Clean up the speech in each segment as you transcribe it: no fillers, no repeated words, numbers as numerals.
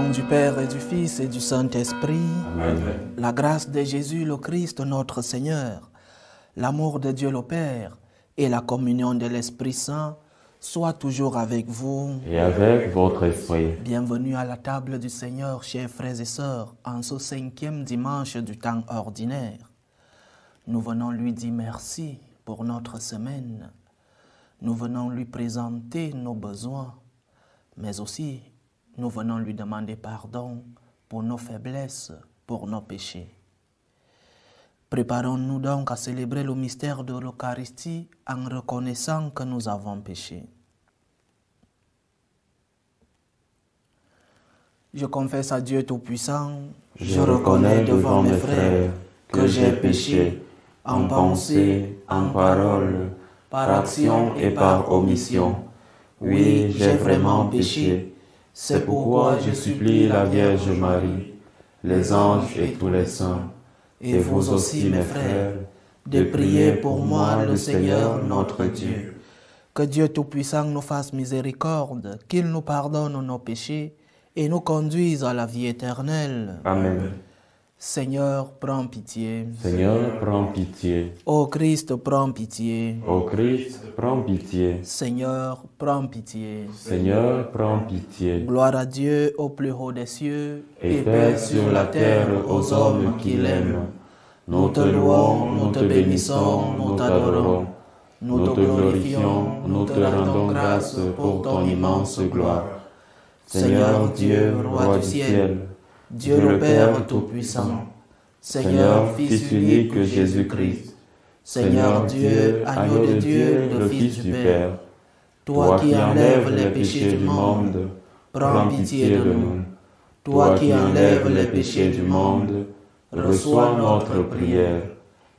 nom du Père et du Fils et du Saint-Esprit, Amen. la grâce de Jésus le Christ notre Seigneur, l'amour de Dieu le Père et la communion de l'Esprit Saint soient toujours avec vous. Et avec votre esprit. Bienvenue à la table du Seigneur, chers frères et sœurs, en ce 5e dimanche du temps ordinaire. Nous venons lui dire merci pour notre semaine. Nous venons lui présenter nos besoins, mais aussi nous venons lui demander pardon pour nos faiblesses, pour nos péchés. Préparons-nous donc à célébrer le mystère de l'Eucharistie en reconnaissant que nous avons péché. Je confesse à Dieu Tout-Puissant, Je reconnais devant mes frères que j'ai péché en pensée, en parole, par action et par omission. Oui, j'ai vraiment péché. C'est pourquoi je supplie la Vierge Marie, les anges et tous les saints, et vous aussi mes frères, de prier pour moi le Seigneur notre Dieu. Que Dieu Tout-Puissant nous fasse miséricorde, qu'il nous pardonne nos péchés et nous conduise à la vie éternelle. Amen. Seigneur, prends pitié. Seigneur, prends pitié. Ô Christ, prends pitié. Ô Christ, prends pitié. Seigneur, prends pitié. Seigneur, prends pitié. Gloire à Dieu au plus haut des cieux Et paix sur la terre aux hommes qui l'aiment. Nous te louons, nous te bénissons, nous t'adorons. Nous te glorifions, nous te rendons grâce pour ton immense gloire. Seigneur Dieu, roi du ciel, Dieu le Père Tout-Puissant, Seigneur, Fils unique Jésus-Christ, Seigneur Dieu, agneau de Dieu, le Fils du Père, toi qui enlèves les péchés du monde, prends pitié de nous. Toi qui enlèves les péchés du monde, reçois notre prière.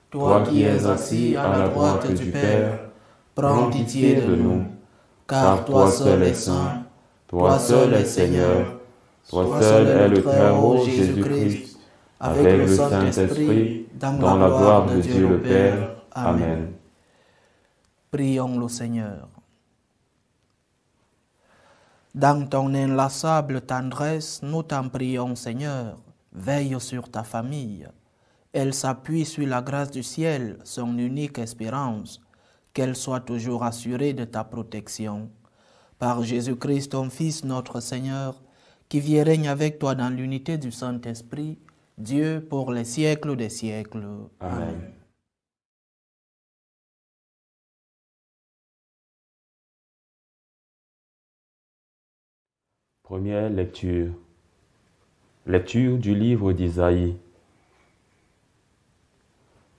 Toi qui es assis à la droite du Père, prends pitié de nous. Car toi seul es saint, toi seul es Seigneur, toi seul est le Très-Haut Jésus-Christ, avec le Saint-Esprit, dans la gloire de Dieu le Père. Amen. Prions le Seigneur. Dans ton inlassable tendresse, nous t'en prions, Seigneur, veille sur ta famille. Elle s'appuie sur la grâce du ciel, son unique espérance, qu'elle soit toujours assurée de ta protection. Par Jésus-Christ, ton Fils, notre Seigneur, qui vit et règne avec toi dans l'unité du Saint-Esprit, Dieu pour les siècles des siècles. Amen. Première lecture. Lecture du livre d'Isaïe.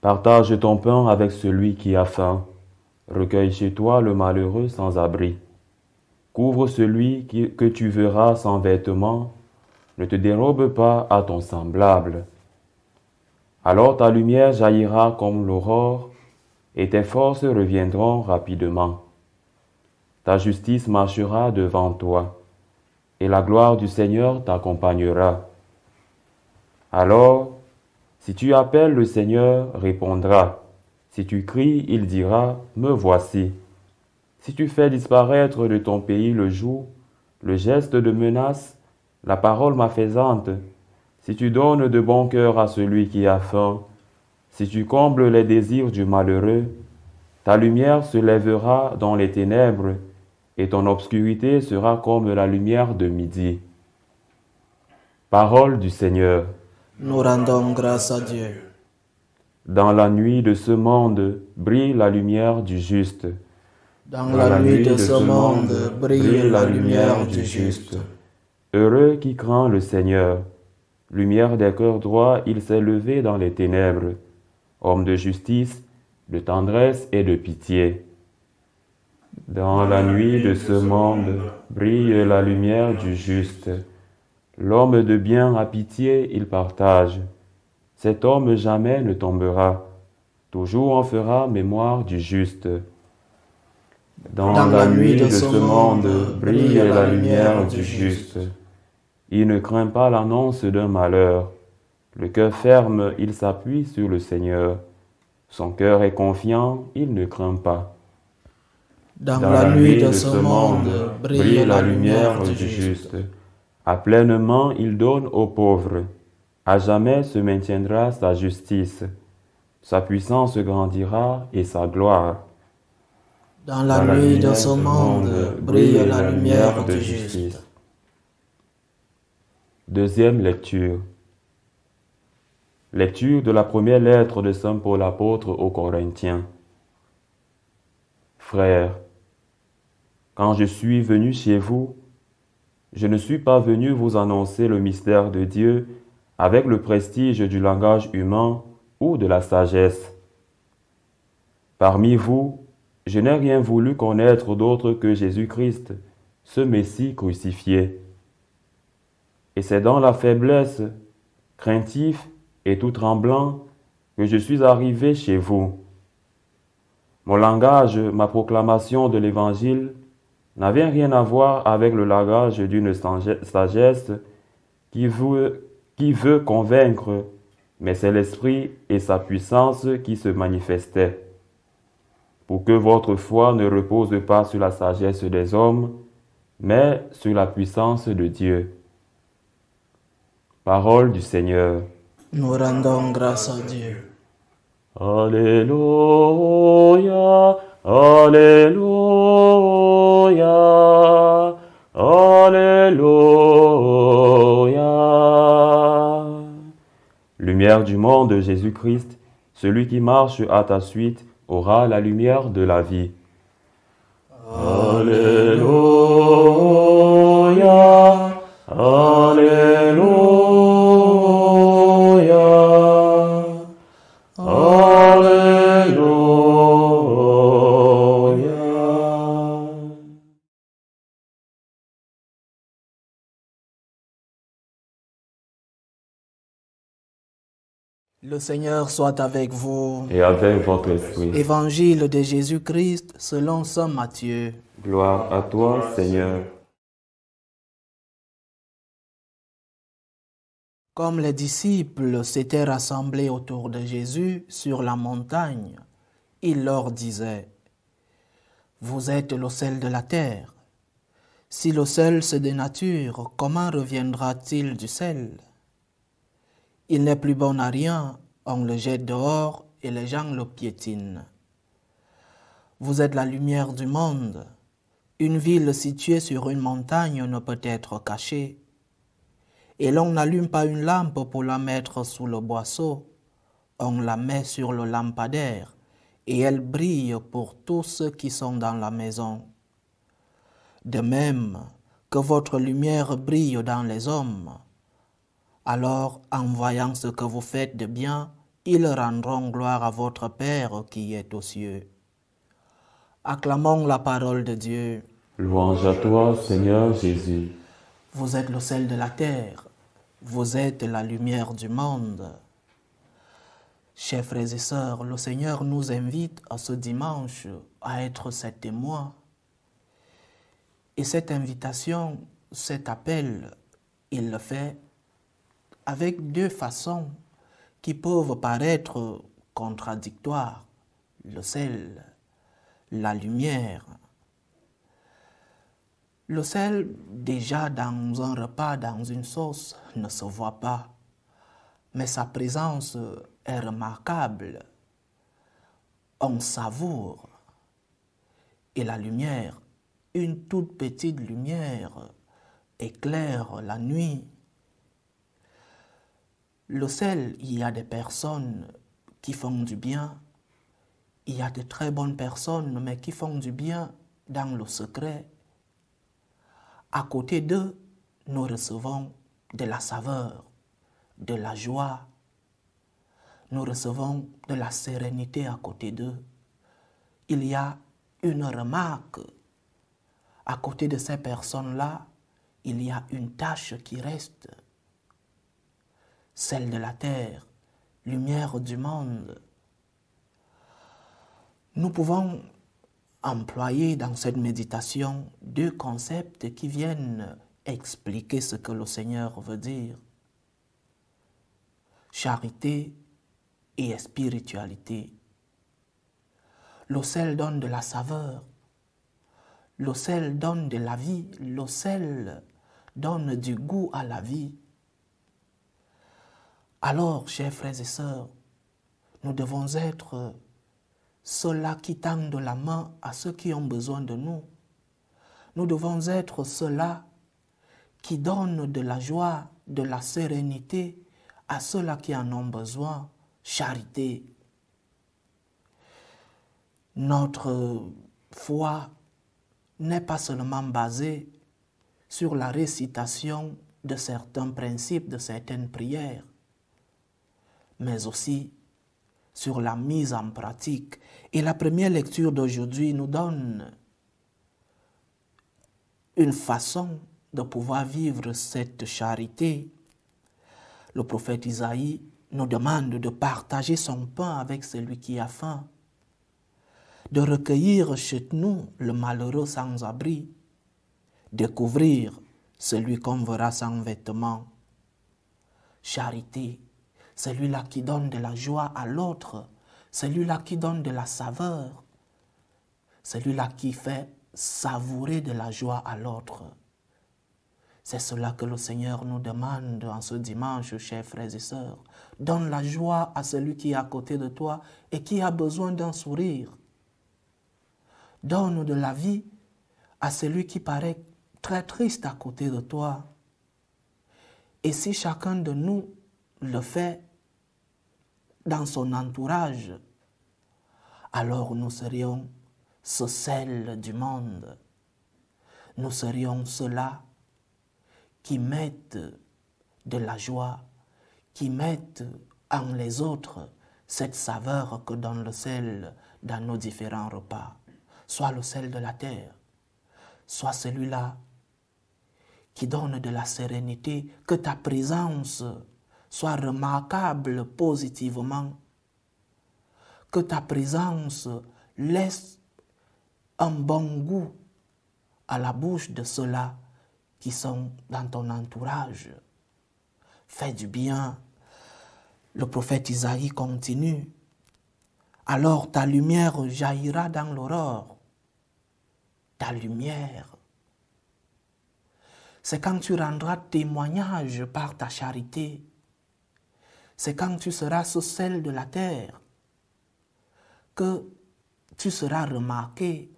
Partage ton pain avec celui qui a faim. Recueille chez toi le malheureux sans abri. Couvre celui que tu verras sans vêtements. Ne te dérobe pas à ton semblable. Alors ta lumière jaillira comme l'aurore, et tes forces reviendront rapidement. Ta justice marchera devant toi, et la gloire du Seigneur t'accompagnera. Alors, si tu appelles, le Seigneur répondra. Si tu cries, il dira, me voici. Si tu fais disparaître de ton pays le joug, le geste de menace, la parole malfaisante, si tu donnes de bon cœur à celui qui a faim, si tu combles les désirs du malheureux, ta lumière se lèvera dans les ténèbres, et ton obscurité sera comme la lumière de midi. Parole du Seigneur. Nous rendons grâce à Dieu. Dans la nuit de ce monde brille la lumière du juste. Dans la nuit de ce monde brille la lumière du juste. Heureux qui craint le Seigneur. Lumière des cœurs droits, il s'est levé dans les ténèbres. Homme de justice, de tendresse et de pitié. Dans la nuit de ce monde brille la lumière du juste. L'homme de bien a pitié, il partage. Cet homme jamais ne tombera. Toujours on fera mémoire du juste. Dans la nuit de ce monde brille la lumière du juste. Il ne craint pas l'annonce d'un malheur. Le cœur ferme, il s'appuie sur le Seigneur. Son cœur est confiant, il ne craint pas. Dans la nuit de ce monde brille la lumière du juste. À pleine main, il donne aux pauvres. À jamais se maintiendra sa justice. Sa puissance grandira et sa gloire. Dans la Dans la nuit de lumière ce du monde brille la lumière de du justice. juste. Deuxième lecture. Lecture de la première lettre de Saint Paul apôtre aux Corinthiens. Frères, quand je suis venu chez vous, je ne suis pas venu vous annoncer le mystère de Dieu avec le prestige du langage humain ou de la sagesse. Parmi vous, je n'ai rien voulu connaître d'autre que Jésus-Christ, ce Messie crucifié. Et c'est dans la faiblesse, craintif et tout tremblant, que je suis arrivé chez vous. Mon langage, ma proclamation de l'Évangile, n'avait rien à voir avec le langage d'une sagesse qui veut convaincre, mais c'est l'Esprit et sa puissance qui se manifestaient. Pour que votre foi ne repose pas sur la sagesse des hommes, mais sur la puissance de Dieu. Parole du Seigneur. Nous rendons grâce à Dieu. Alléluia, Alléluia, Alléluia. Lumière du monde, Jésus-Christ, celui qui marche à ta suite aura la lumière de la vie. Alléluia, Alléluia, Alléluia. Le Seigneur soit avec vous. Et avec votre esprit. Évangile de Jésus-Christ selon saint Matthieu. Gloire à toi, Seigneur. Comme les disciples s'étaient rassemblés autour de Jésus sur la montagne, il leur disait: Vous êtes le sel de la terre. Si le sel se dénature, comment reviendra-t-il du sel? Il n'est plus bon à rien, on le jette dehors et les gens le piétinent. Vous êtes la lumière du monde. Une ville située sur une montagne ne peut être cachée. Et l'on n'allume pas une lampe pour la mettre sous le boisseau. On la met sur le lampadaire et elle brille pour tous ceux qui sont dans la maison. De même que votre lumière brille dans les hommes, alors en voyant ce que vous faites de bien, ils rendront gloire à votre Père qui est aux cieux. Acclamons la parole de Dieu. Louange à toi, Seigneur Jésus. Vous êtes le sel de la terre, vous êtes la lumière du monde. Chers frères et sœurs, le Seigneur nous invite à ce dimanche à être ses témoins. Et cette invitation, cet appel, il le fait avec deux façons qui peuvent paraître contradictoires. Le sel, la lumière. Le sel, déjà dans un repas, dans une sauce, ne se voit pas, mais sa présence est remarquable. On savoure. Et la lumière, une toute petite lumière, éclaire la nuit. Le sel, il y a des personnes qui font du bien. Il y a de très bonnes personnes, mais qui font du bien dans le secret. À côté d'eux, nous recevons de la saveur, de la joie. Nous recevons de la sérénité à côté d'eux. Il y a une remarque. À côté de ces personnes-là, il y a une tâche qui reste. Celle de la terre, lumière du monde. Nous pouvons employer dans cette méditation deux concepts qui viennent expliquer ce que le Seigneur veut dire. Charité et spiritualité. Le sel donne de la saveur. Le sel donne de la vie. Le sel donne du goût à la vie. Alors, chers frères et sœurs, nous devons être ceux-là qui tendent la main à ceux qui ont besoin de nous. Nous devons être ceux-là qui donnent de la joie, de la sérénité à ceux-là qui en ont besoin. Charité. Notre foi n'est pas seulement basée sur la récitation de certains principes, de certaines prières, mais aussi sur la mise en pratique. Et la première lecture d'aujourd'hui nous donne une façon de pouvoir vivre cette charité. Le prophète Isaïe nous demande de partager son pain avec celui qui a faim, de recueillir chez nous le malheureux sans abri, découvrir celui qu'on verra sans vêtements. Charité, celui-là qui donne de la joie à l'autre, celui-là qui donne de la saveur, celui-là qui fait savourer de la joie à l'autre. C'est cela que le Seigneur nous demande en ce dimanche, chers frères et sœurs. Donne la joie à celui qui est à côté de toi et qui a besoin d'un sourire. Donne de la vie à celui qui paraît très triste à côté de toi. Et si chacun de nous le fait dans son entourage, alors nous serions ce sel du monde. Nous serions ceux-là qui mettent de la joie, qui mettent en les autres cette saveur que donne le sel dans nos différents repas. Soit le sel de la terre, soit celui-là qui donne de la sérénité, que ta présence soit remarquable positivement, que ta présence laisse un bon goût à la bouche de ceux-là qui sont dans ton entourage. Fais du bien. Le prophète Isaïe continue. Alors ta lumière jaillira dans l'aurore. Ta lumière. C'est quand tu rendras témoignage par ta charité. C'est quand tu seras ce sel de la terre que tu seras remarqué.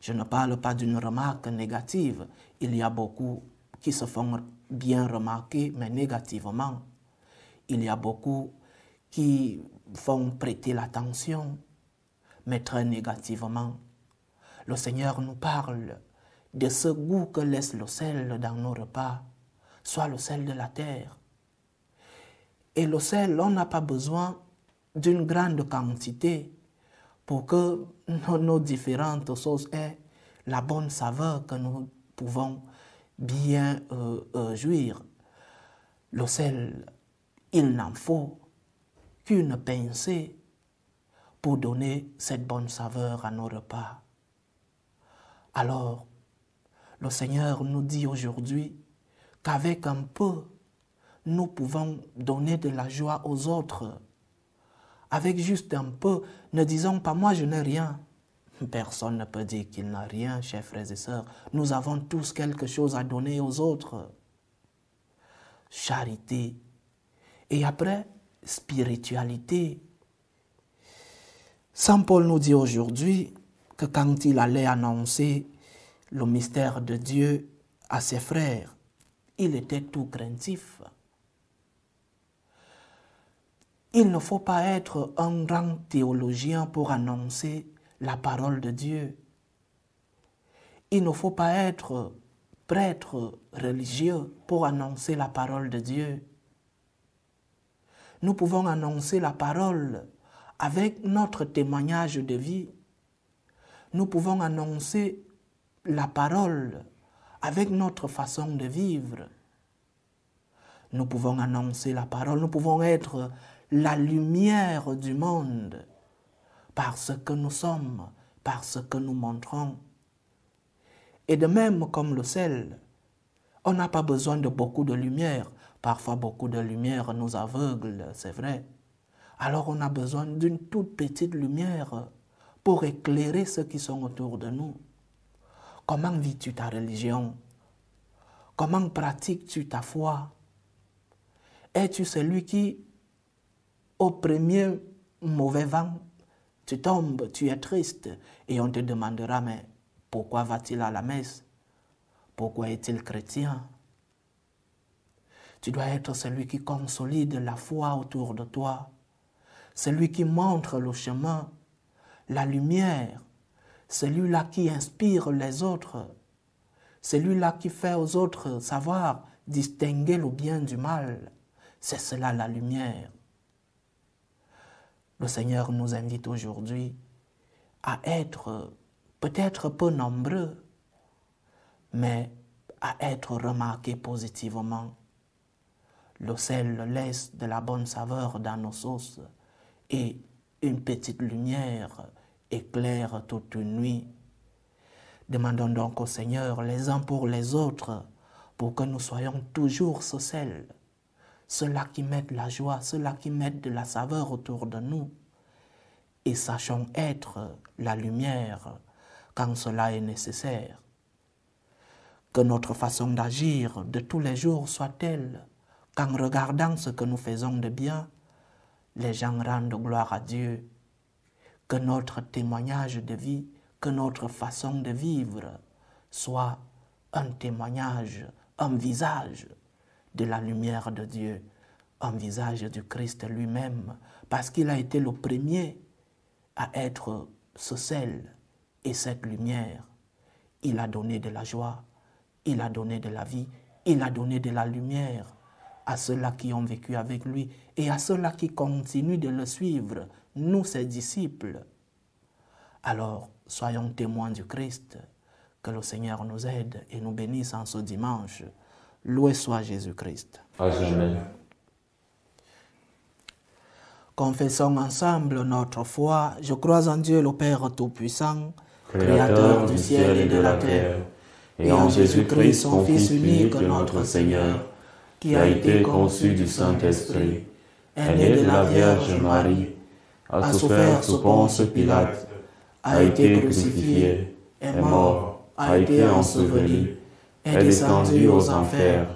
Je ne parle pas d'une remarque négative. Il y a beaucoup qui se font bien remarquer, mais négativement. Il y a beaucoup qui font prêter l'attention, mais très négativement. Le Seigneur nous parle de ce goût que laisse le sel dans nos repas, soit le sel de la terre. Et le sel, on n'a pas besoin d'une grande quantité pour que nos différentes sauces aient la bonne saveur que nous pouvons bien jouir. Le sel, il n'en faut qu'une pincée pour donner cette bonne saveur à nos repas. Alors, le Seigneur nous dit aujourd'hui qu'avec un peu, nous pouvons donner de la joie aux autres. Avec juste un peu, ne disons pas « moi je n'ai rien ». Personne ne peut dire qu'il n'a rien, chers frères et sœurs. Nous avons tous quelque chose à donner aux autres. Charité. Et après, spiritualité. Saint Paul nous dit aujourd'hui que quand il allait annoncer le mystère de Dieu à ses frères, il était tout craintif. Il ne faut pas être un grand théologien pour annoncer la parole de Dieu. Il ne faut pas être prêtre religieux pour annoncer la parole de Dieu. Nous pouvons annoncer la parole avec notre témoignage de vie. Nous pouvons annoncer la parole avec notre façon de vivre. Nous pouvons annoncer la parole, nous pouvons être la lumière du monde par ce que nous sommes, par ce que nous montrons. Et de même comme le sel, on n'a pas besoin de beaucoup de lumière. Parfois, beaucoup de lumière nous aveugle, c'est vrai. Alors on a besoin d'une toute petite lumière pour éclairer ceux qui sont autour de nous. Comment vis-tu ta religion? Comment pratiques-tu ta foi? Es-tu celui qui, au premier mauvais vent, tu tombes, tu es triste et on te demandera, mais pourquoi va-t-il à la messe? Pourquoi est-il chrétien? Tu dois être celui qui consolide la foi autour de toi, celui qui montre le chemin, la lumière, celui-là qui inspire les autres, celui-là qui fait aux autres savoir distinguer le bien du mal. C'est cela la lumière. Le Seigneur nous invite aujourd'hui à être peut-être peu nombreux, mais à être remarqués positivement. Le sel laisse de la bonne saveur dans nos sauces et une petite lumière éclaire toute une nuit. Demandons donc au Seigneur les uns pour les autres pour que nous soyons toujours ce sel, ceux-là qui mettent la joie, ceux-là qui mettent de la saveur autour de nous et sachons être la lumière quand cela est nécessaire. Que notre façon d'agir de tous les jours soit telle qu'en regardant ce que nous faisons de bien, les gens rendent gloire à Dieu. Que notre témoignage de vie, que notre façon de vivre soit un témoignage, un visage de la lumière de Dieu, un visage du Christ lui-même, parce qu'il a été le premier à être ce sel et cette lumière. Il a donné de la joie, il a donné de la vie, il a donné de la lumière à ceux-là qui ont vécu avec lui et à ceux-là qui continuent de le suivre, nous ses disciples. Alors, soyons témoins du Christ, que le Seigneur nous aide et nous bénisse en ce dimanche. Loué soit Jésus-Christ. Amen. Confessons ensemble notre foi. Je crois en Dieu le Père Tout-Puissant, Créateur du ciel et de la terre, et en Jésus-Christ, son Fils unique, notre Seigneur, qui a été conçu du Saint-Esprit, est né de la Vierge Marie, a souffert sous Ponce Pilate, a été crucifié, est mort, a été enseveli, est descendu aux enfers,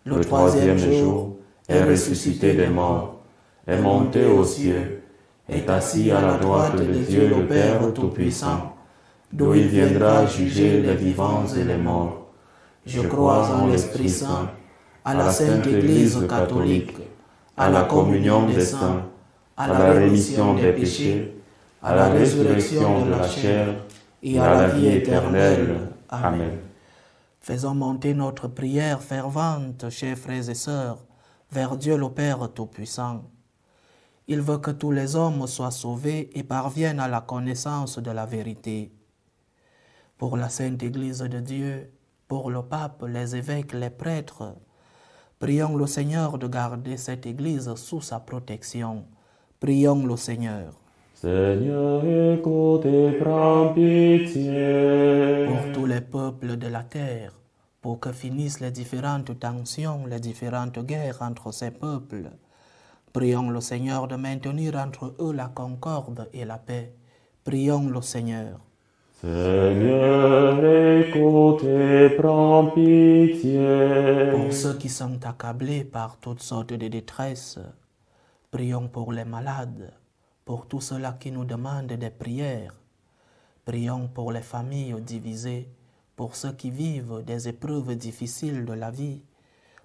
le troisième jour est ressuscité des morts, est monté aux cieux, est assis à la droite de Dieu le Père Tout-Puissant, d'où il viendra juger les vivants et les morts. Je crois en l'Esprit Saint, à la Sainte Église catholique, à la communion des saints, à la rémission des péchés, à la résurrection de la chair et à la vie éternelle. Amen. Faisons monter notre prière fervente, chers frères et sœurs, vers Dieu le Père Tout-Puissant. Il veut que tous les hommes soient sauvés et parviennent à la connaissance de la vérité. Pour la Sainte Église de Dieu, pour le pape, les évêques, les prêtres, prions le Seigneur de garder cette Église sous sa protection. Prions le Seigneur. Seigneur, écoute et prends pitié. Pour tous les peuples de la terre, pour que finissent les différentes tensions, les différentes guerres entre ces peuples, prions le Seigneur de maintenir entre eux la concorde et la paix. Prions le Seigneur. Seigneur, écoute et prends pitié. Pour ceux qui sont accablés par toutes sortes de détresses, prions pour les malades, pour tous ceux-là qui nous demandent des prières. Prions pour les familles divisées, pour ceux qui vivent des épreuves difficiles de la vie,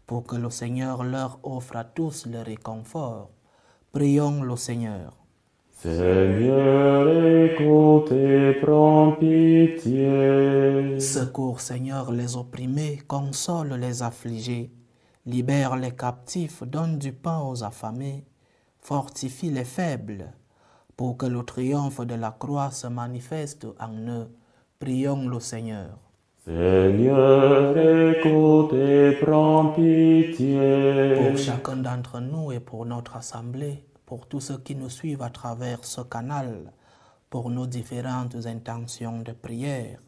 pour que le Seigneur leur offre à tous le réconfort. Prions le Seigneur. Seigneur, écoute et prends pitié. Secours, Seigneur, les opprimés, console les affligés, libère les captifs, donne du pain aux affamés, fortifie les faibles, pour que le triomphe de la croix se manifeste en eux. Prions le Seigneur. Seigneur, écoute et prends pitié. Pour chacun d'entre nous et pour notre assemblée, pour tous ceux qui nous suivent à travers ce canal, pour nos différentes intentions de prière,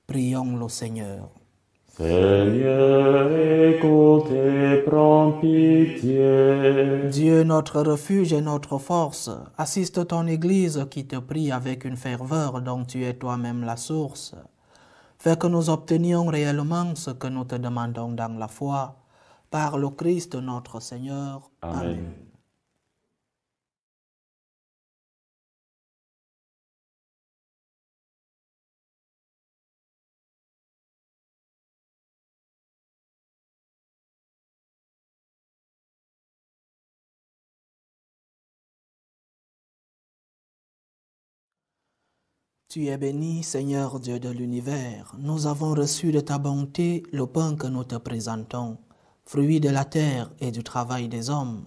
prions le Seigneur. Seigneur, écoute et prends pitié. Dieu, notre refuge et notre force, assiste ton Église qui te prie avec une ferveur dont tu es toi-même la source. Fais que nous obtenions réellement ce que nous te demandons dans la foi, par le Christ notre Seigneur. Amen. Tu es béni, Seigneur Dieu de l'univers. Nous avons reçu de ta bonté le pain que nous te présentons, fruit de la terre et du travail des hommes.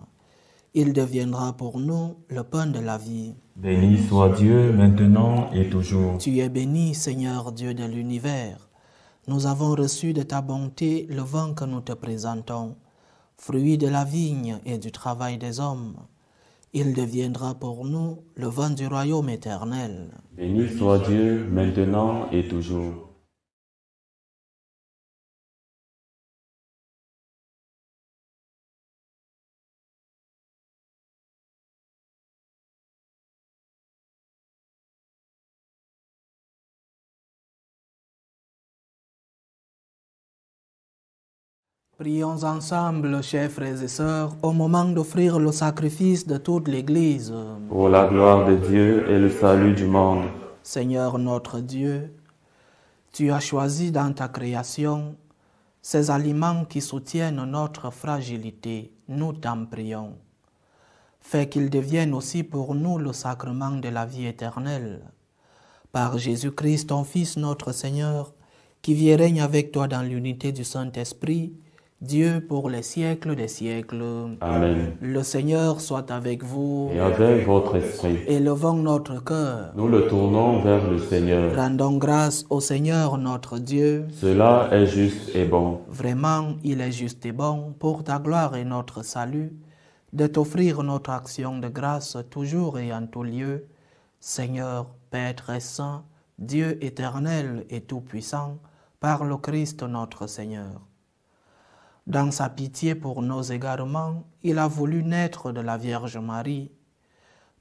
Il deviendra pour nous le pain de la vie. Béni soit Dieu maintenant et toujours. Tu es béni, Seigneur Dieu de l'univers. Nous avons reçu de ta bonté le vin que nous te présentons, fruit de la vigne et du travail des hommes. Il deviendra pour nous le vin du royaume éternel. Béni soit Dieu maintenant et toujours. Prions ensemble, chers frères et sœurs, au moment d'offrir le sacrifice de toute l'Église. Pour la gloire de Dieu et le salut du monde. Seigneur notre Dieu, tu as choisi dans ta création ces aliments qui soutiennent notre fragilité. Nous t'en prions. Fais qu'ils deviennent aussi pour nous le sacrement de la vie éternelle. Par Jésus-Christ, ton Fils, notre Seigneur, qui vit et règne avec toi dans l'unité du Saint-Esprit, Dieu pour les siècles des siècles. Amen. Le Seigneur soit avec vous. Et avec votre esprit, Élevons notre cœur. nous le tournons vers le Seigneur. Rendons grâce au Seigneur notre Dieu. Cela est juste et bon. Vraiment, il est juste et bon, pour ta gloire et notre salut, de t'offrir notre action de grâce toujours et en tout lieu. Seigneur, Père très saint, Dieu éternel et tout-puissant, par le Christ notre Seigneur. Dans sa pitié pour nos égarements, il a voulu naître de la Vierge Marie.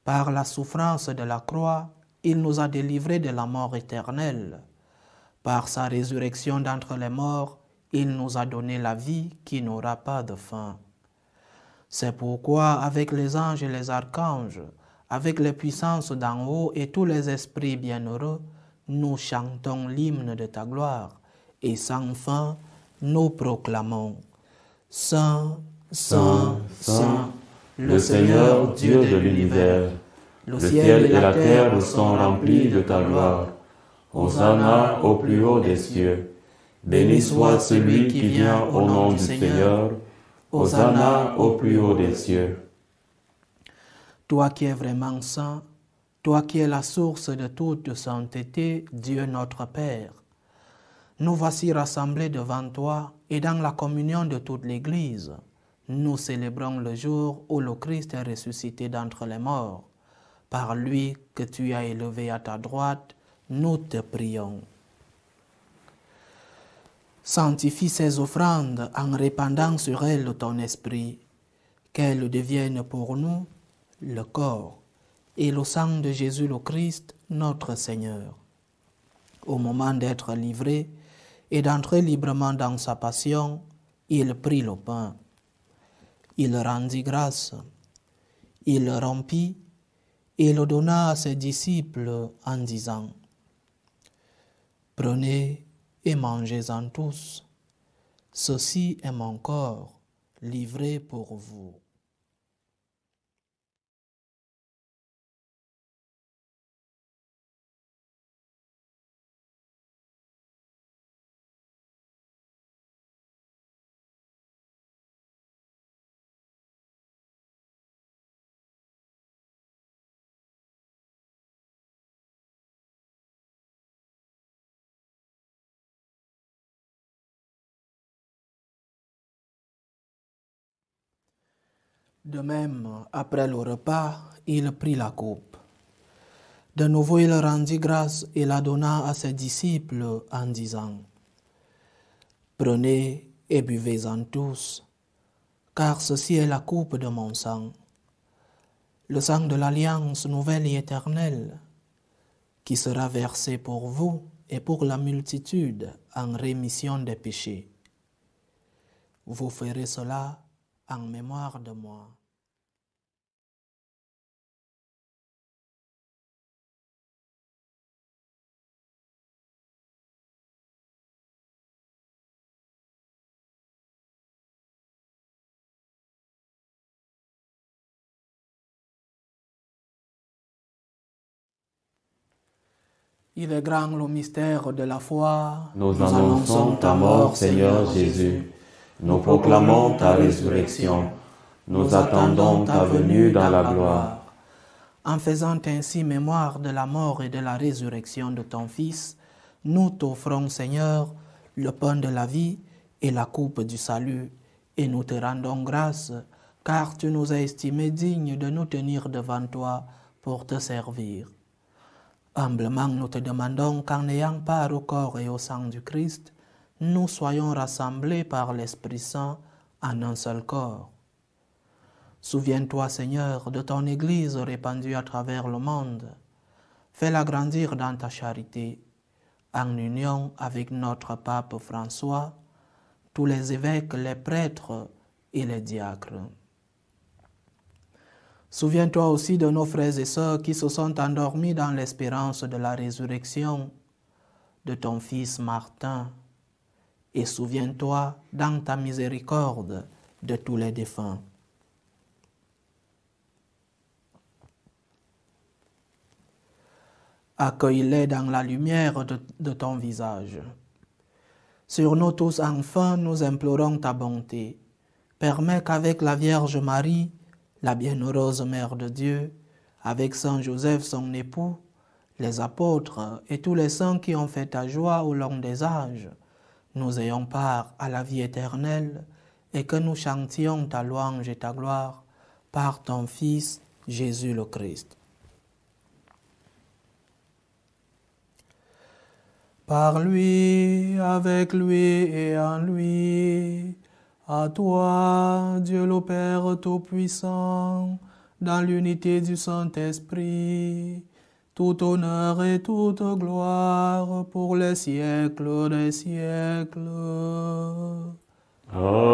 Par la souffrance de la croix, il nous a délivrés de la mort éternelle. Par sa résurrection d'entre les morts, il nous a donné la vie qui n'aura pas de fin. C'est pourquoi, avec les anges et les archanges, avec les puissances d'en haut et tous les esprits bienheureux, nous chantons l'hymne de ta gloire, et sans fin, nous proclamons: Saint, Saint, Saint, le Seigneur Dieu de l'univers. Le ciel et la terre sont remplis de ta gloire. Hosanna au plus haut des cieux. Béni soit celui qui vient au nom du Seigneur. Hosanna au plus haut des cieux. Toi qui es vraiment saint, toi qui es la source de toute sainteté, Dieu notre Père, nous voici rassemblés devant toi et dans la communion de toute l'Église. Nous célébrons le jour où le Christ est ressuscité d'entre les morts. Par lui que tu as élevé à ta droite, nous te prions. Sanctifie ces offrandes en répandant sur elles ton esprit, qu'elles deviennent pour nous le corps et le sang de Jésus le Christ, notre Seigneur. Au moment d'être livré et d'entrer librement dans sa passion, il prit le pain. Il rendit grâce, il le rompit et le donna à ses disciples en disant: Prenez et mangez-en tous. Ceci est mon corps, livré pour vous. De même, après le repas, il prit la coupe. De nouveau, il rendit grâce et la donna à ses disciples en disant: Prenez et buvez-en tous, car ceci est la coupe de mon sang, le sang de l'alliance nouvelle et éternelle, qui sera versé pour vous et pour la multitude en rémission des péchés. Vous ferez cela en mémoire de moi. Il est grand le mystère de la foi. Nous annonçons ta mort, Seigneur Jésus. Nous proclamons ta résurrection. Nous attendons ta venue dans la gloire. En faisant ainsi mémoire de la mort et de la résurrection de ton Fils, nous t'offrons, Seigneur, le pain de la vie et la coupe du salut, et nous te rendons grâce, car tu nous as estimés dignes de nous tenir devant toi pour te servir. Humblement, nous te demandons qu'en ayant part au corps et au sang du Christ, nous soyons rassemblés par l'Esprit Saint en un seul corps. Souviens-toi, Seigneur, de ton Église répandue à travers le monde. Fais-la grandir dans ta charité, en union avec notre pape François, tous les évêques, les prêtres et les diacres. Souviens-toi aussi de nos frères et sœurs qui se sont endormis dans l'espérance de la résurrection de ton fils Martin. Et souviens-toi dans ta miséricorde de tous les défunts. Accueille-les dans la lumière de ton visage. Sur nous tous enfin, nous implorons ta bonté. Permets qu'avec la Vierge Marie, la bienheureuse Mère de Dieu, avec Saint Joseph son époux, les apôtres et tous les saints qui ont fait ta joie au long des âges, nous ayons part à la vie éternelle et que nous chantions ta louange et ta gloire par ton Fils Jésus le Christ. Par lui, avec lui et en lui, à toi, Dieu le Père Tout-Puissant, dans l'unité du Saint-Esprit, tout honneur et toute gloire pour les siècles des siècles. Amen.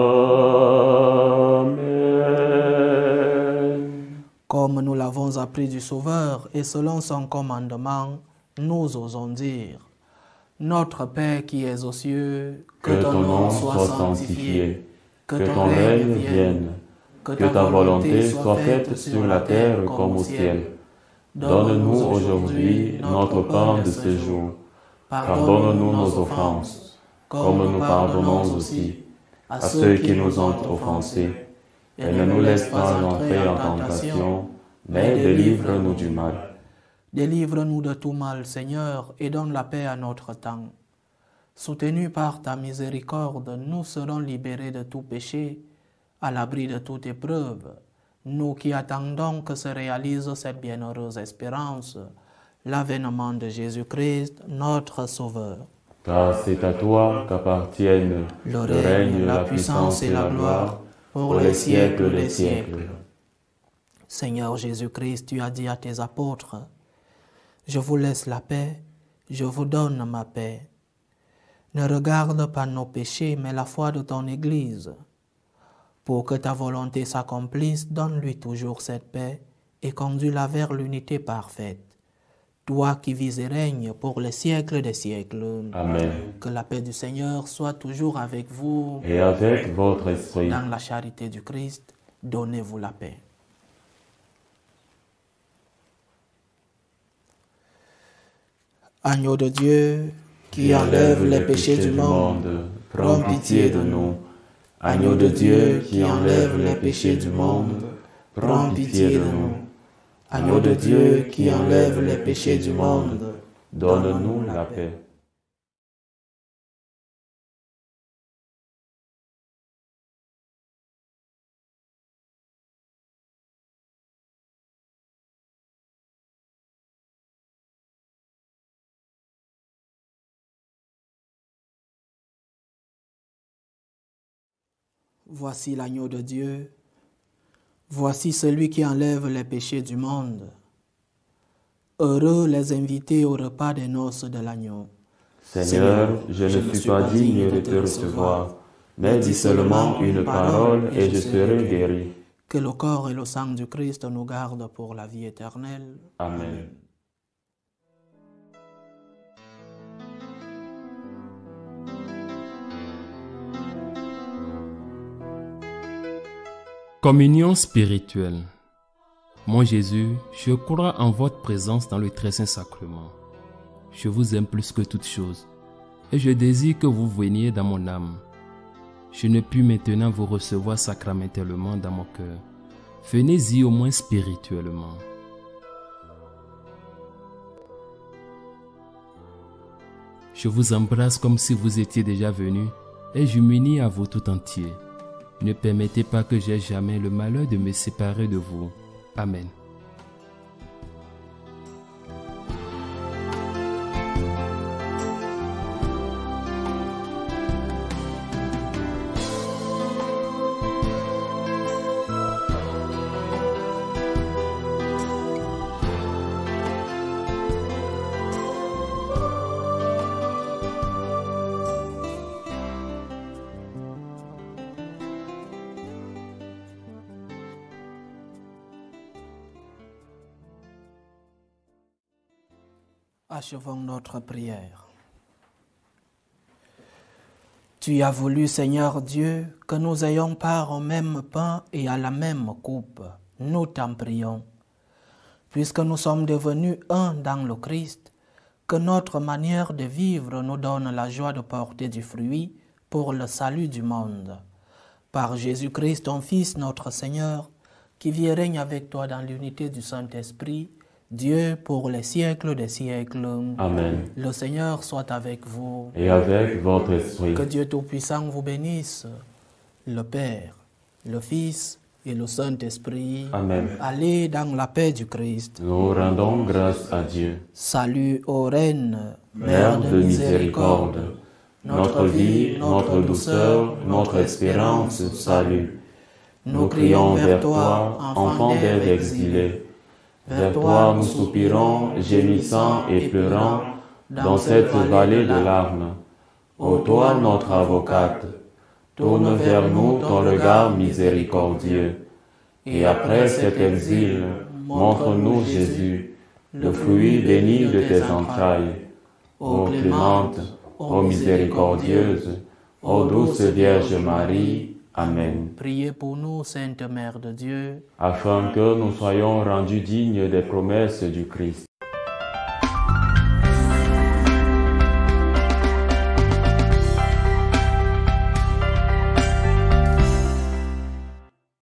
Comme nous l'avons appris du Sauveur et selon son commandement, nous osons dire: Notre Père qui es aux cieux, Que ton nom soit sanctifié, que ton règne vienne, que ta volonté soit faite sur la terre comme au ciel. Donne-nous aujourd'hui notre pain de ce jour. Pardonne-nous nos offenses, comme nous pardonnons aussi à ceux qui nous ont offensés. Et ne nous laisse pas entrer en tentation, mais délivre-nous du mal. Délivre-nous de tout mal, Seigneur, et donne la paix à notre temps. Soutenus par ta miséricorde, nous serons libérés de tout péché, à l'abri de toute épreuve, nous qui attendons que se réalise cette bienheureuse espérance, l'avènement de Jésus-Christ, notre Sauveur. Car c'est à toi qu'appartiennent Le règne, la puissance et la gloire pour les siècles des siècles. Seigneur Jésus-Christ, tu as dit à tes apôtres: Je vous laisse la paix, je vous donne ma paix. Ne regarde pas nos péchés, mais la foi de ton Église. Pour que ta volonté s'accomplisse, donne-lui toujours cette paix et conduis-la vers l'unité parfaite. Toi qui vis et règnes pour les siècles des siècles. Amen. Que la paix du Seigneur soit toujours avec vous. Et avec votre esprit. Dans la charité du Christ, donnez-vous la paix. Agneau de Dieu, qui enlève les péchés du monde, prends pitié de nous. Agneau de Dieu, qui enlève les péchés du monde, prends pitié de nous. Agneau de Dieu, qui enlève les péchés du monde, donne-nous la paix. Voici l'agneau de Dieu, voici celui qui enlève les péchés du monde. Heureux les invités au repas des noces de l'agneau. Seigneur, je ne suis pas digne de te recevoir, mais dis seulement une parole et je serai guéri. Que le corps et le sang du Christ nous gardent pour la vie éternelle. Amen. Communion spirituelle. Mon Jésus, je crois en votre présence dans le très saint sacrement. Je vous aime plus que toute chose, et je désire que vous veniez dans mon âme. Je ne puis maintenant vous recevoir sacramentellement dans mon cœur. Venez-y au moins spirituellement. Je vous embrasse comme si vous étiez déjà venu, et je m'unis à vous tout entier. Ne permettez pas que j'aie jamais le malheur de me séparer de vous. Amen. Achevons notre prière. Tu as voulu, Seigneur Dieu, que nous ayons part au même pain et à la même coupe. Nous t'en prions. Puisque nous sommes devenus un dans le Christ, que notre manière de vivre nous donne la joie de porter du fruit pour le salut du monde. Par Jésus-Christ, ton Fils, notre Seigneur, qui vit et règne avec toi dans l'unité du Saint-Esprit, Dieu pour les siècles des siècles. Amen. Le Seigneur soit avec vous. Et avec votre esprit. Que Dieu Tout-Puissant vous bénisse, le Père, le Fils et le Saint-Esprit. Amen. Allez dans la paix du Christ. Nous rendons grâce à Dieu. Salut ô Reine, Mère de miséricorde, notre vie, notre douceur, notre espérance, salut. Nous crions vers toi, enfant d'Ève exilée. Vers toi nous soupirons, gémissant et pleurant, dans cette vallée de larmes. Ô toi notre avocate, tourne vers nous ton regard miséricordieux. Et après cet exil, montre-nous Jésus, le fruit béni de tes entrailles. Ô clémente, ô miséricordieuse, ô douce Vierge Marie. Amen. Priez pour nous, Sainte Mère de Dieu, Afin que nous soyons rendus dignes des promesses du Christ.